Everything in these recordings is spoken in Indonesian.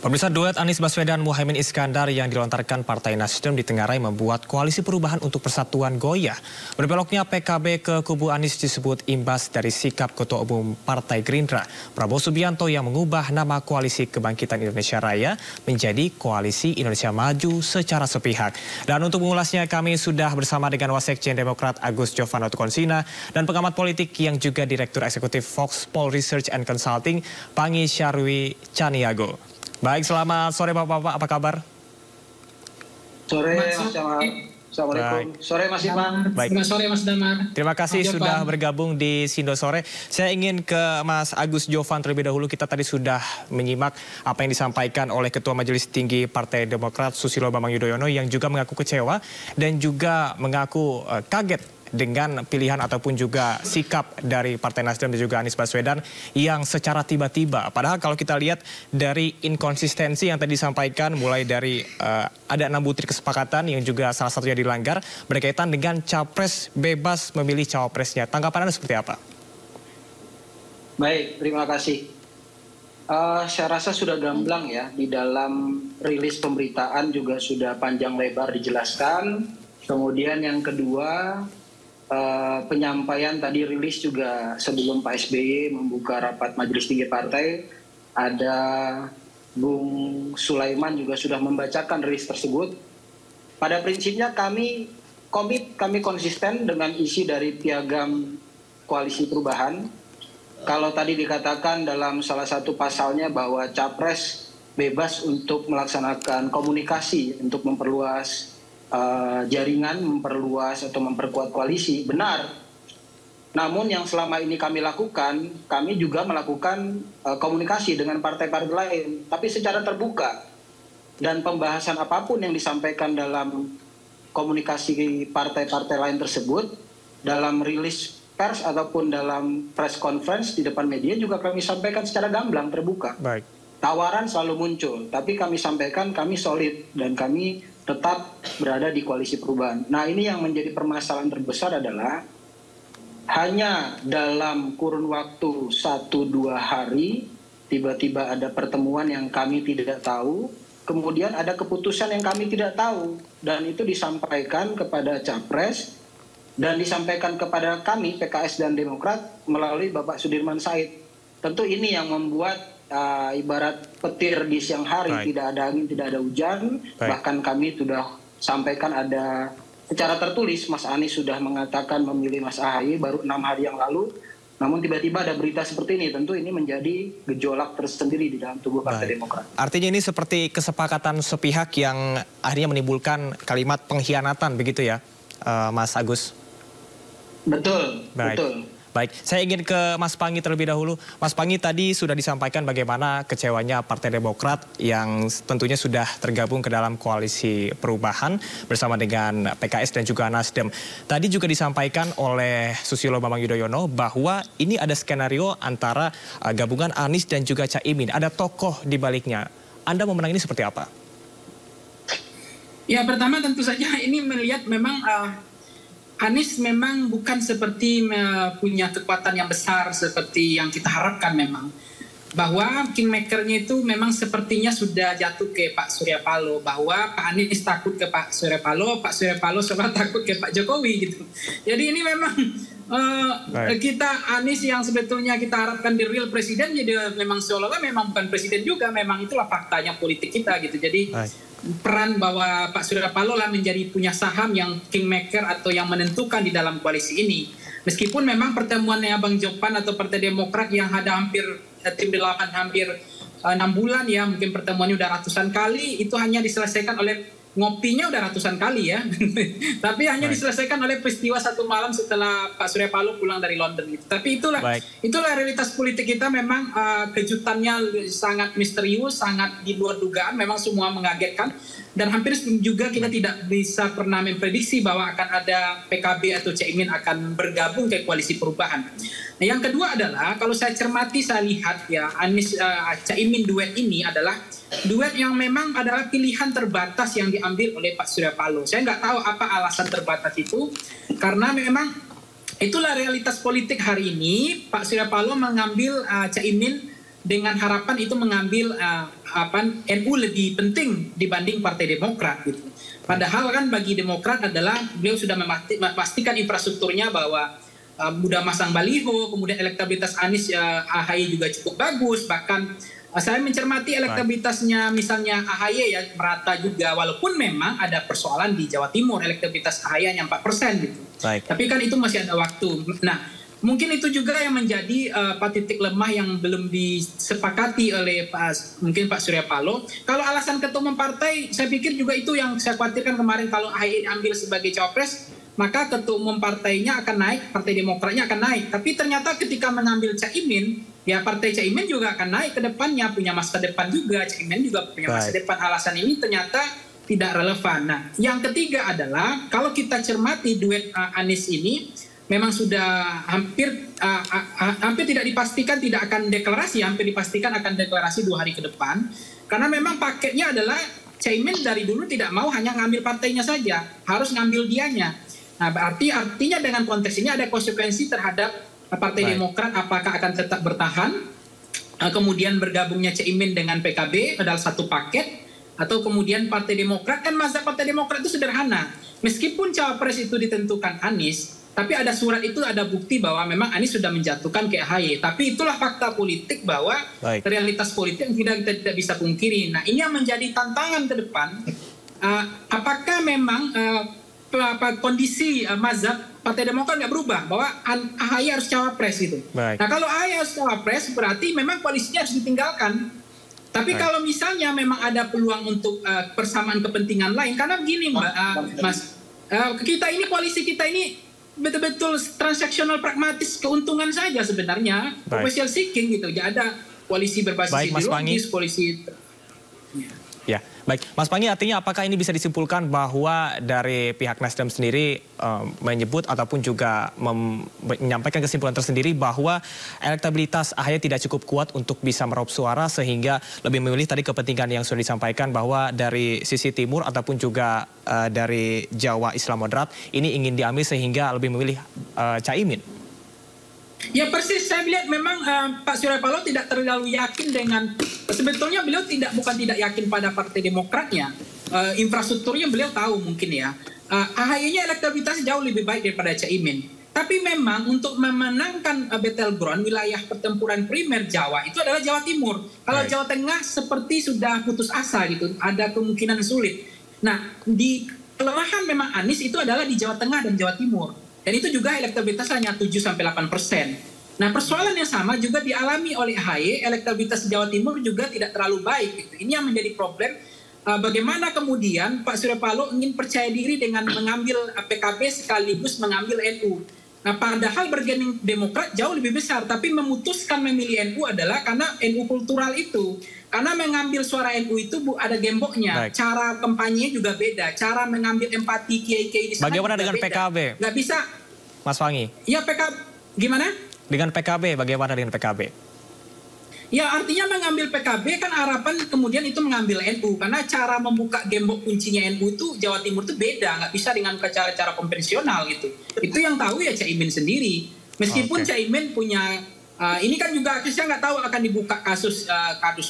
Pemirsa, duet Anies Baswedan Muhaimin Iskandar yang dilontarkan Partai Nasdem di Tenggarai membuat koalisi perubahan untuk persatuan goyah. Berbeloknya PKB ke kubu Anies disebut imbas dari sikap Ketua Umum Partai Gerindra, Prabowo Subianto, yang mengubah nama Koalisi Kebangkitan Indonesia Raya menjadi Koalisi Indonesia Maju secara sepihak. Dan untuk mengulasnya kami sudah bersama dengan Wasekjen Demokrat Agus Jovanoto Konsina dan pengamat politik yang juga Direktur Eksekutif Fox Pol Research and Consulting, Pangi Syarwi Caniago. Baik, selamat sore Bapak-Bapak, apa kabar? Sore Mas Damar. Assalamualaikum. Baik. Sore Mas Iman. Baik. Selamat sore Mas Damar. Terima kasih sudah bergabung di Sindo Sore. Saya ingin ke Mas Agus Jovan terlebih dahulu. Kita tadi sudah menyimak apa yang disampaikan oleh Ketua Majelis Tinggi Partai Demokrat Susilo Bambang Yudhoyono yang juga mengaku kecewa dan juga mengaku kaget dengan pilihan ataupun juga sikap dari Partai Nasdem dan juga Anies Baswedan yang secara tiba-tiba. Padahal kalau kita lihat dari inkonsistensi yang tadi disampaikan, mulai dari ada 6 butir kesepakatan yang juga salah satunya dilanggar berkaitan dengan capres bebas memilih cawapresnya. Tanggapan Anda seperti apa? Baik, terima kasih. Saya rasa sudah gamblang ya, di dalam rilis pemberitaan juga sudah panjang lebar dijelaskan. Kemudian yang kedua, penyampaian tadi rilis juga sebelum Pak SBY membuka rapat Majelis Tinggi Partai, ada Bung Sulaiman juga sudah membacakan rilis tersebut. Pada prinsipnya kami komit, kami konsisten dengan isi dari piagam Koalisi Perubahan. Kalau tadi dikatakan dalam salah satu pasalnya bahwa capres bebas untuk melaksanakan komunikasi untuk memperluas jaringan, memperluas atau memperkuat koalisi, benar. Namun yang selama ini kami lakukan, kami juga melakukan komunikasi dengan partai-partai lain, tapi secara terbuka. Dan pembahasan apapun yang disampaikan dalam komunikasi partai-partai lain tersebut, dalam rilis pers ataupun dalam press conference di depan media juga kami sampaikan secara gamblang, terbuka. Baik. Tawaran selalu muncul, tapi kami sampaikan kami solid dan kami tetap berada di Koalisi Perubahan. Nah, ini yang menjadi permasalahan terbesar adalah hanya dalam kurun waktu 1-2 hari tiba-tiba ada pertemuan yang kami tidak tahu, kemudian ada keputusan yang kami tidak tahu, dan itu disampaikan kepada Capres dan disampaikan kepada kami PKS dan Demokrat melalui Bapak Sudirman Said. Tentu ini yang membuat ibarat petir di siang hari. Baik. Tidak ada angin, tidak ada hujan. Baik. Bahkan kami sudah sampaikan ada secara tertulis Mas Anies sudah mengatakan memilih Mas AHY baru 6 hari yang lalu. Namun tiba-tiba ada berita seperti ini. Tentu ini menjadi gejolak tersendiri di dalam tubuh Partai Demokrat. Artinya ini seperti kesepakatan sepihak yang akhirnya menimbulkan kalimat pengkhianatan begitu ya, Mas Agus? Betul, baik. Betul. Baik, saya ingin ke Mas Pangi terlebih dahulu. Mas Pangi, tadi sudah disampaikan bagaimana kecewanya Partai Demokrat yang tentunya sudah tergabung ke dalam Koalisi Perubahan bersama dengan PKS dan juga Nasdem. Tadi juga disampaikan oleh Susilo Bambang Yudhoyono bahwa ini ada skenario antara gabungan Anies dan juga Caimin. Ada tokoh di baliknya. Anda memenang ini seperti apa? Ya, pertama tentu saja ini melihat memang Anies memang bukan seperti punya kekuatan yang besar seperti yang kita harapkan memang. Bahwa kingmakernya itu memang sepertinya sudah jatuh ke Pak Surya Paloh. Bahwa Pak Anies takut ke Pak Surya Paloh seolah takut ke Pak Jokowi gitu. Jadi ini memang kita Anies yang sebetulnya kita harapkan di real presiden, jadi memang seolah-olah memang bukan presiden juga. Memang itulah faktanya politik kita gitu. Jadi peran bahwa Pak Surya Paloh lah menjadi punya saham yang kingmaker atau yang menentukan di dalam koalisi ini. Meskipun memang pertemuannya Bang Jopan atau Partai Demokrat yang ada hampir tim 8 hampir 6 bulan ya, mungkin pertemuannya udah ratusan kali, itu hanya diselesaikan oleh ngopinya udah ratusan kali ya. Tapi hanya diselesaikan oleh peristiwa satu malam setelah Pak Surya Paloh pulang dari London gitu. Tapi itulah realitas politik kita. Memang kejutannya sangat misterius, sangat di luar dugaan, memang semua mengagetkan. Dan hampir juga kita tidak bisa pernah memprediksi bahwa akan ada PKB atau Caimin akan bergabung ke Koalisi Perubahan. Nah, yang kedua adalah kalau saya cermati, saya lihat ya Anies Caimin duet ini adalah duet yang memang adalah pilihan terbatas yang diambil oleh Pak Surya Paloh. Saya nggak tahu apa alasan terbatas itu, karena memang itulah realitas politik hari ini. Pak Surya Paloh mengambil Caimin dengan harapan itu mengambil NU lebih penting dibanding Partai Demokrat gitu. Padahal kan bagi Demokrat adalah beliau sudah memastikan infrastrukturnya bahwa sudah masang baliho, kemudian elektabilitas Anies AHY juga cukup bagus, bahkan saya mencermati elektabilitasnya misalnya AHY ya merata juga, walaupun memang ada persoalan di Jawa Timur, elektabilitas AHY hanya 4% gitu. Tapi kan itu masih ada waktu. Nah, mungkin itu juga yang menjadi titik lemah yang belum disepakati oleh Pak Surya Paloh. Kalau alasan ketua umum partai, saya pikir juga itu yang saya khawatirkan kemarin, kalau AHY ambil sebagai cawapres, maka ketua umum partainya akan naik, Partai Demokratnya akan naik. Tapi ternyata ketika mengambil Caimin, ya Partai Caimin juga akan naik ke depannya, punya masa depan juga, Caimin juga punya masa depan. Alasan ini ternyata tidak relevan. Nah, yang ketiga adalah kalau kita cermati duet Anies ini, memang sudah hampir tidak dipastikan tidak akan deklarasi, hampir dipastikan akan deklarasi 2 hari ke depan. Karena memang paketnya adalah Caimin dari dulu tidak mau hanya ngambil partainya saja, harus ngambil dianya. Nah, artinya dengan konteks ini ada konsekuensi terhadap Partai Demokrat, apakah akan tetap bertahan, kemudian bergabungnya Caimin dengan PKB adalah satu paket, atau kemudian Partai Demokrat, kan mazhab Partai Demokrat itu sederhana. Meskipun cawapres itu ditentukan Anies, tapi ada surat itu, ada bukti bahwa memang Anies sudah menjatuhkan ke AHY. Tapi itulah fakta politik bahwa realitas politik yang kita tidak bisa pungkiri. Nah, ini yang menjadi tantangan ke depan. Apakah memang kondisi mazhab Partai Demokrat nggak berubah, bahwa AHY harus cawapres gitu. Nah, kalau AHY harus cawapres, berarti memang koalisinya harus ditinggalkan. Tapi kalau misalnya memang ada peluang untuk persamaan kepentingan lain, karena begini Mas, kita ini, koalisi kita ini betul-betul transaksional, pragmatis, keuntungan saja sebenarnya, professional seeking gitu. Jadi ada koalisi berbasis ideologis, koalisi. Ya, baik, Mas Panggi, artinya apakah ini bisa disimpulkan bahwa dari pihak Nasdem sendiri menyebut ataupun juga menyampaikan kesimpulan tersendiri bahwa elektabilitas AHY tidak cukup kuat untuk bisa meraup suara, sehingga lebih memilih tadi kepentingan yang sudah disampaikan bahwa dari sisi timur ataupun juga dari Jawa Islam moderat ini ingin diambil, sehingga lebih memilih Caimin? Ya persis, saya lihat memang Pak Surya Paloh tidak terlalu yakin dengan, sebetulnya beliau bukan tidak yakin pada Partai Demokratnya, infrastrukturnya beliau tahu mungkin ya, AHY-nya elektabilitas jauh lebih baik daripada Caimin. Tapi memang untuk memenangkan battleground wilayah pertempuran primer Jawa itu adalah Jawa Timur. Kalau Jawa Tengah seperti sudah putus asa gitu, ada kemungkinan sulit. Nah, di kelemahan memang Anies itu adalah di Jawa Tengah dan Jawa Timur. Dan itu juga elektabilitas hanya 7-8%. Nah, persoalan yang sama juga dialami oleh AHY, elektabilitas Jawa Timur juga tidak terlalu baik. Gitu. Ini yang menjadi problem. Bagaimana kemudian Pak Surya Paloh ingin percaya diri dengan mengambil PKB sekaligus mengambil NU. Nah, padahal bergening Demokrat jauh lebih besar, tapi memutuskan memilih NU adalah karena NU kultural itu. Karena mengambil suara NU itu ada gemboknya, cara kampanye juga beda, cara mengambil empati kiai-kiai di sana. Bagaimana dengan beda. PKB? Nggak bisa. Mas Panggi. Ya PKB, gimana? Dengan PKB, bagaimana dengan PKB? Ya artinya mengambil PKB kan harapan kemudian itu mengambil NU. Karena cara membuka gembok kuncinya NU itu Jawa Timur itu beda, nggak bisa dengan cara-cara konvensional gitu. Itu yang tahu ya Caimin sendiri. Meskipun Caimin punya... ini kan juga saya nggak tahu akan dibuka kasus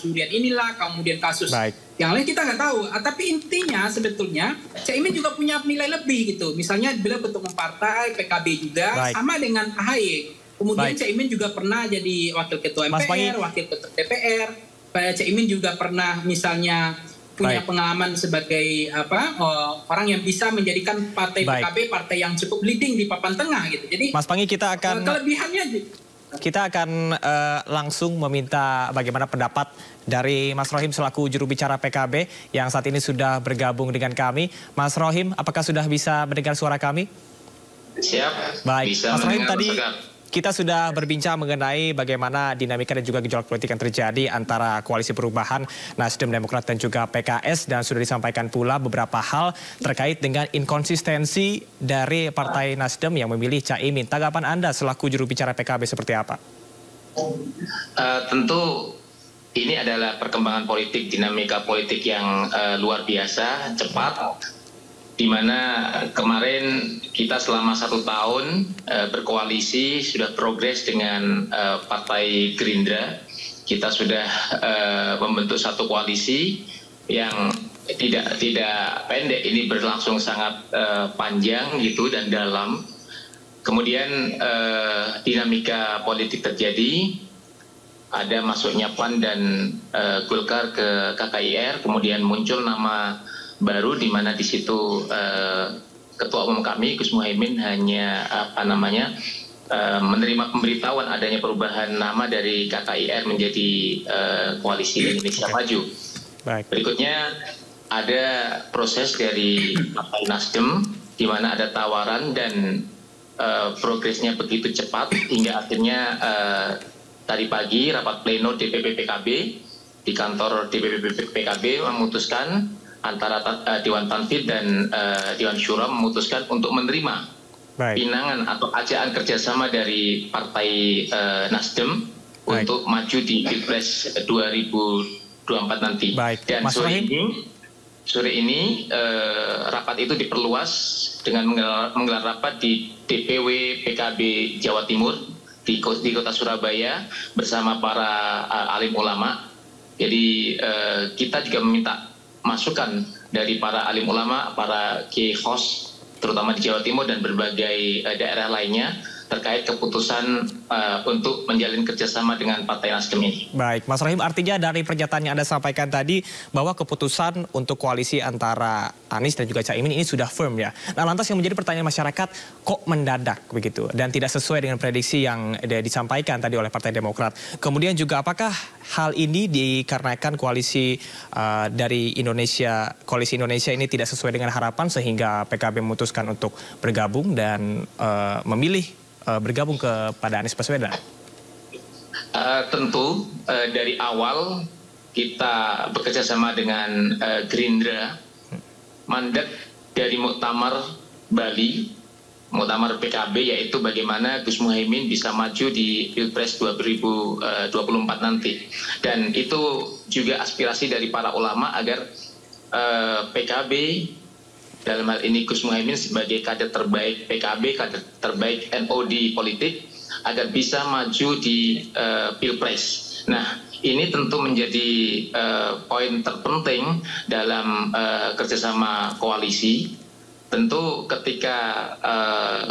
durian inilah, kemudian kasus yang lain kita nggak tahu. Tapi intinya sebetulnya Caimin juga punya nilai lebih gitu. Misalnya beliau ketua umum partai, PKB juga, sama dengan AHY. Kemudian Caimin juga pernah jadi wakil ketua MPR, wakil ketua DPR. Caimin juga pernah misalnya punya pengalaman sebagai orang yang bisa menjadikan partai PKB partai yang cukup leading di papan tengah gitu. Jadi Mas Panggi, kita akan kelebihannya. Kita akan langsung meminta bagaimana pendapat dari Mas Rohim selaku juru bicara PKB yang saat ini sudah bergabung dengan kami. Mas Rohim, apakah sudah bisa mendengar suara kami? Siap. Baik, bisa Mas Rohim, tadi Kita sudah berbincang mengenai bagaimana dinamika dan juga gejolak politik yang terjadi antara Koalisi Perubahan, Nasdem, Demokrat dan juga PKS, dan sudah disampaikan pula beberapa hal terkait dengan inkonsistensi dari Partai Nasdem yang memilih Caimin. Tanggapan Anda selaku juru bicara PKB seperti apa? Tentu ini adalah perkembangan politik, dinamika politik yang luar biasa, cepat, di mana kemarin kita selama 1 tahun berkoalisi sudah progres dengan Partai Gerindra. kita sudah membentuk satu koalisi yang tidak pendek, ini berlangsung sangat panjang gitu dan dalam. Kemudian dinamika politik terjadi, ada masuknya PAN dan Golkar ke KKIR, kemudian muncul nama baru di mana di situ Ketua Umum kami Gus Muhaimin hanya menerima pemberitahuan adanya perubahan nama dari KKIR menjadi Koalisi Indonesia Maju. Baik. Berikutnya ada proses dari Partai Nasdem di mana ada tawaran dan progresnya begitu cepat hingga akhirnya tadi pagi rapat pleno DPP PKB di kantor DPP PKB memutuskan antara Dewan Tanfid dan Dewan Syura memutuskan untuk menerima pinangan atau ajaan kerjasama dari Partai Nasdem untuk maju di Pilpres 2024 nanti. Dan sore ini rapat itu diperluas dengan menggelar rapat di DPW PKB Jawa Timur di kota Surabaya bersama para alim ulama. Jadi kita juga meminta masukan dari para alim ulama, para kiai khos, terutama di Jawa Timur dan berbagai daerah lainnya terkait keputusan untuk menjalin kerjasama dengan Partai Nasdem ini. Baik, Mas Rohim, artinya dari pernyataan yang Anda sampaikan tadi bahwa keputusan untuk koalisi antara Anies dan juga Caimin ini sudah firm ya. Nah, lantas yang menjadi pertanyaan masyarakat, kok mendadak begitu dan tidak sesuai dengan prediksi yang disampaikan tadi oleh Partai Demokrat. Kemudian juga apakah hal ini dikarenakan koalisi dari Koalisi Indonesia ini tidak sesuai dengan harapan sehingga PKB memutuskan untuk bergabung dan memilih bergabung kepada Anies Baswedan? Tentu dari awal kita bekerja sama dengan Gerindra. Mandat dari Muktamar Bali, Muktamar PKB, yaitu bagaimana Gus Muhaimin bisa maju di Pilpres 2024 nanti. Dan itu juga aspirasi dari para ulama agar PKB, dalam hal ini Gus Muhaimin sebagai kader terbaik PKB, kader terbaik NU di politik, agar bisa maju di Pilpres. Nah, ini tentu menjadi poin terpenting dalam kerjasama koalisi. Tentu ketika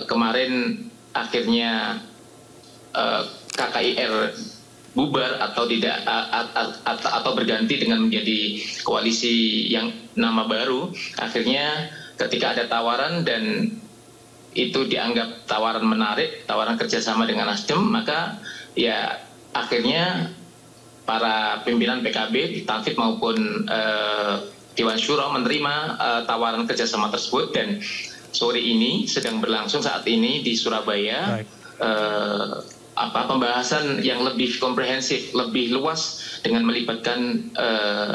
kemarin akhirnya KKIR bubar atau tidak atau berganti dengan menjadi koalisi yang nama baru, akhirnya ketika ada tawaran dan itu dianggap tawaran menarik, tawaran kerjasama dengan Nasdem, maka ya akhirnya para pimpinan PKB di Tanfid maupun Dewan Syuro menerima tawaran kerjasama tersebut. Dan sore ini sedang berlangsung saat ini di Surabaya pembahasan yang lebih komprehensif, lebih luas dengan melibatkan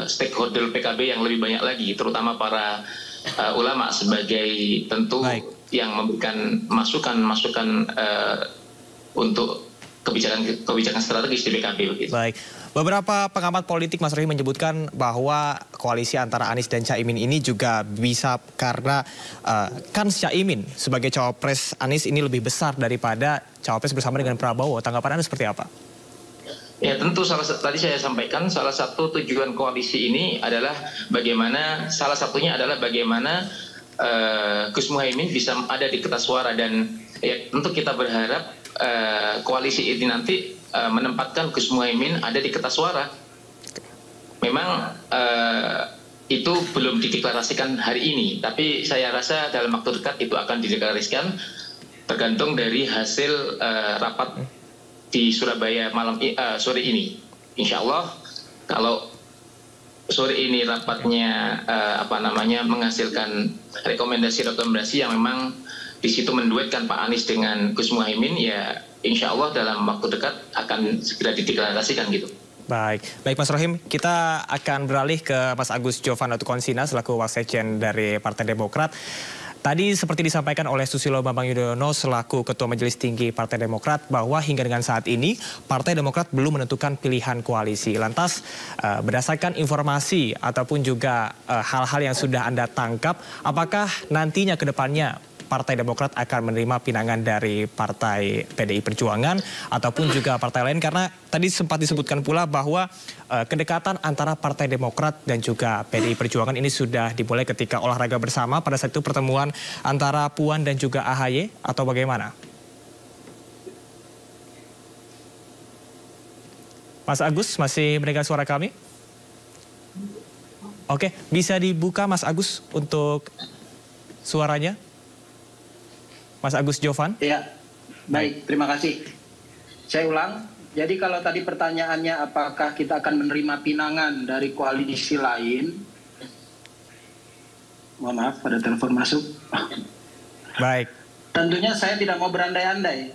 stakeholder PKB yang lebih banyak lagi, terutama para ulama sebagai tentu yang memberikan masukan untuk kebijakan strategis di PKB. Begitu. Baik, beberapa pengamat politik Mas Rohim menyebutkan bahwa koalisi antara Anies dan Caimin ini juga bisa karena kan Caimin sebagai cawapres Anies ini lebih besar daripada cawapres bersama dengan Prabowo. Tanggapan Anda seperti apa? Ya tentu tadi saya sampaikan salah satu tujuan koalisi ini adalah bagaimana, salah satunya adalah bagaimana Gus Muhaimin bisa ada di kertas suara, dan ya tentu kita berharap koalisi ini nanti menempatkan Gus Muhaimin ada di kertas suara. Memang itu belum dideklarasikan hari ini, tapi saya rasa dalam waktu dekat itu akan dideklarasikan, tergantung dari hasil rapat di Surabaya sore ini. Insya Allah kalau sore ini rapatnya menghasilkan rekomendasi yang memang di situ menduetkan Pak Anies dengan Gus Muhaimin, ya insya Allah dalam waktu dekat akan segera dideklarasikan gitu. Baik Mas Rohim, kita akan beralih ke Mas Agus Jovana Tukonsina selaku Wasekjen dari Partai Demokrat. Tadi seperti disampaikan oleh Susilo Bambang Yudhoyono selaku Ketua Majelis Tinggi Partai Demokrat bahwa hingga dengan saat ini Partai Demokrat belum menentukan pilihan koalisi. Lantas berdasarkan informasi ataupun juga hal-hal yang sudah Anda tangkap, apakah nantinya ke depannya Partai Demokrat akan menerima pinangan dari Partai PDI Perjuangan ataupun juga partai lain, karena tadi sempat disebutkan pula bahwa kedekatan antara Partai Demokrat dan juga PDI Perjuangan ini sudah dimulai ketika olahraga bersama pada saat itu pertemuan antara Puan dan juga AHY, atau bagaimana? Mas Agus masih mendengar suara kami? Oke, bisa dibuka Mas Agus untuk suaranya? Mas Agus Jovan? Ya, baik, terima kasih. Saya ulang, jadi kalau tadi pertanyaannya apakah kita akan menerima pinangan dari koalisi lain? Mohon maaf, ada telepon masuk. Baik. Tentunya saya tidak mau berandai-andai,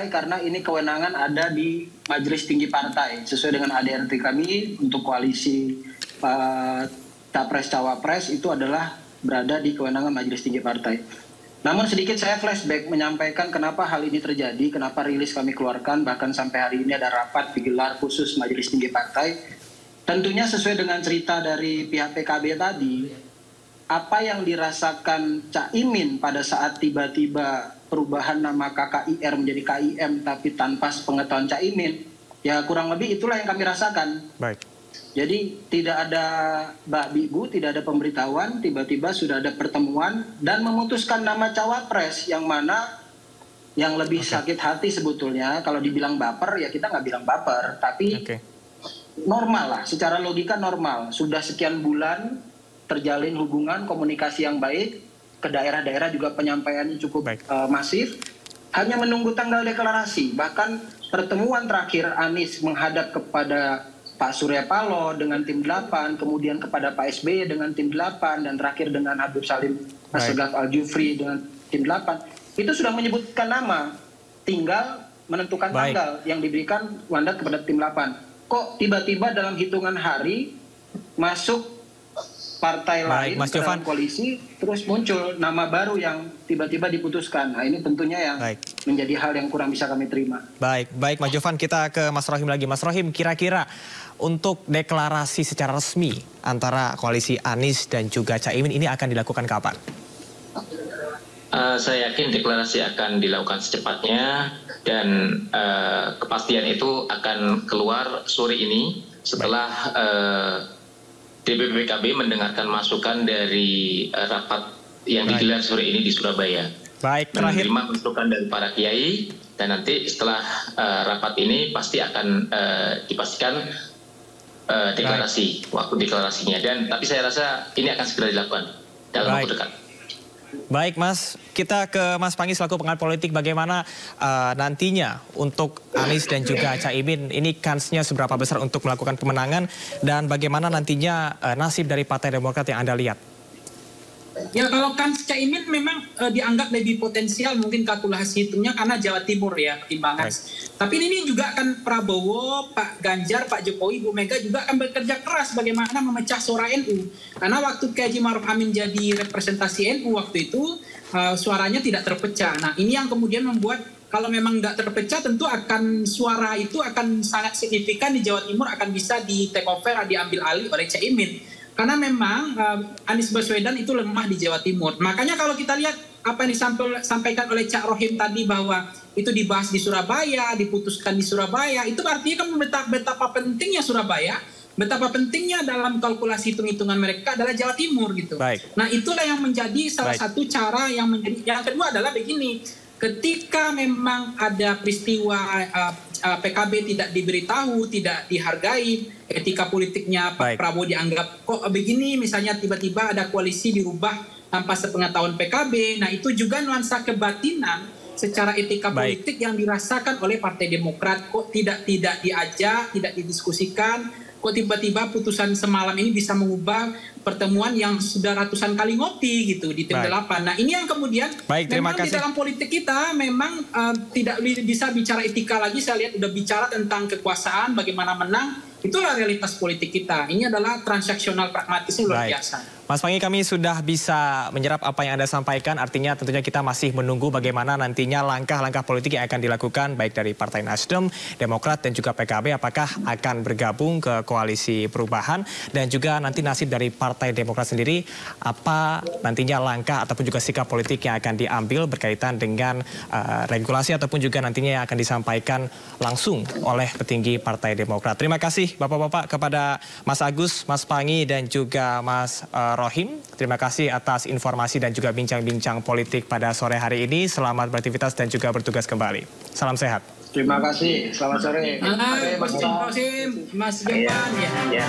karena ini kewenangan ada di Majelis Tinggi Partai sesuai dengan ADRT kami untuk koalisi Capres-Cawapres itu adalah berada di kewenangan Majelis Tinggi Partai. Namun sedikit saya flashback menyampaikan kenapa hal ini terjadi, kenapa rilis kami keluarkan, bahkan sampai hari ini ada rapat digelar khusus Majelis Tinggi Partai. Tentunya sesuai dengan cerita dari pihak PKB tadi, apa yang dirasakan Cak Imin pada saat tiba-tiba perubahan nama KKIR menjadi KIM tapi tanpa pengetahuan Cak Imin, ya kurang lebih itulah yang kami rasakan. Baik. Jadi tidak ada bigu, tidak ada pemberitahuan, tiba-tiba sudah ada pertemuan dan memutuskan nama cawapres yang mana yang lebih sakit hati sebetulnya. Kalau dibilang baper ya kita nggak bilang baper, tapi normal lah, secara logika normal. Sudah sekian bulan terjalin hubungan komunikasi yang baik, ke daerah-daerah juga penyampaiannya cukup masif, hanya menunggu tanggal deklarasi. Bahkan pertemuan terakhir Anies menghadap kepada Pak Surya Paloh dengan tim 8, kemudian kepada Pak SBY dengan tim 8, dan terakhir dengan Habib Salim Assegaf Al-Jufri dengan tim 8, itu sudah menyebutkan nama, tinggal menentukan tanggal yang diberikan mandat kepada tim 8. Kok tiba-tiba dalam hitungan hari masuk partai lain Mas dalam Jovan, koalisi, terus muncul nama baru yang tiba-tiba diputuskan. Nah ini tentunya yang menjadi hal yang kurang bisa kami terima. Baik Mas Jovan, kita ke Mas Rohim lagi. Mas Rohim, kira-kira untuk deklarasi secara resmi antara koalisi Anies dan juga Caimin ini akan dilakukan kapan? Saya yakin deklarasi akan dilakukan secepatnya, dan kepastian itu akan keluar sore ini setelah DPP PKB mendengarkan masukan dari rapat yang digelar sore ini di Surabaya. Baik, terakhir. Menerima masukan dari para kiai, dan nanti setelah rapat ini pasti akan dipastikan deklarasi, waktu deklarasinya. Tapi saya rasa ini akan segera dilakukan dalam waktu dekat. Baik Mas, kita ke Mas Panggi selaku pengamat politik, bagaimana nantinya untuk Anies dan juga Caimin, ini kansnya seberapa besar untuk melakukan pemenangan, dan bagaimana nantinya nasib dari Partai Demokrat yang Anda lihat? Ya kalau kans Caimin memang dianggap lebih potensial mungkin kalkulasi hitungnya karena Jawa Timur ya pertimbangan. Tapi ini juga akan Prabowo, Pak Ganjar, Pak Jokowi, Bu Mega juga akan bekerja keras bagaimana memecah suara NU. Karena waktu Haji Ma'ruf Amin jadi representasi NU waktu itu suaranya tidak terpecah. Nah ini yang kemudian membuat kalau memang nggak terpecah tentu akan suara itu akan sangat signifikan di Jawa Timur, akan bisa di take over, diambil alih oleh Caimin. Karena memang Anies Baswedan itu lemah di Jawa Timur. Makanya kalau kita lihat apa yang disampaikan oleh Cak Rohim tadi bahwa itu dibahas di Surabaya, diputuskan di Surabaya, itu artinya kan betapa pentingnya Surabaya, betapa pentingnya dalam kalkulasi hitung-hitungan mereka adalah Jawa Timur gitu. Nah itulah yang menjadi salah satu cara yang menjadi. Yang kedua adalah begini, ketika memang ada peristiwa PKB tidak diberitahu, tidak dihargai, etika politiknya Pak Prabowo dianggap kok begini, misalnya tiba-tiba ada koalisi dirubah tanpa sepengetahuan PKB. Nah itu juga nuansa kebatinan secara etika politik yang dirasakan oleh Partai Demokrat. Kok tidak diajak, tidak didiskusikan, kok tiba-tiba putusan semalam ini bisa mengubah pertemuan yang sudah ratusan kali ngopi gitu di tim 8. Nah ini yang kemudian memang di dalam politik kita memang tidak bisa bicara etika lagi. Saya lihat udah bicara tentang kekuasaan, bagaimana menang. Itulah realitas politik kita. Ini adalah transaksional pragmatisnya luar biasa. Mas Panggi, kami sudah bisa menyerap apa yang Anda sampaikan. Artinya tentunya kita masih menunggu bagaimana nantinya langkah-langkah politik yang akan dilakukan baik dari Partai Nasdem, Demokrat dan juga PKB. Apakah akan bergabung ke koalisi perubahan dan juga nanti nasib dari Partai Demokrat sendiri, apa nantinya langkah ataupun juga sikap politik yang akan diambil berkaitan dengan regulasi ataupun juga nantinya yang akan disampaikan langsung oleh petinggi Partai Demokrat. Terima kasih Bapak-Bapak kepada Mas Agus, Mas Panggi dan juga Mas Rohim. Terima kasih atas informasi dan juga bincang-bincang politik pada sore hari ini. Selamat beraktivitas dan juga bertugas kembali. Salam sehat. Terima kasih. Selamat sore. Mas Rohim, Mas Jovan. Ya.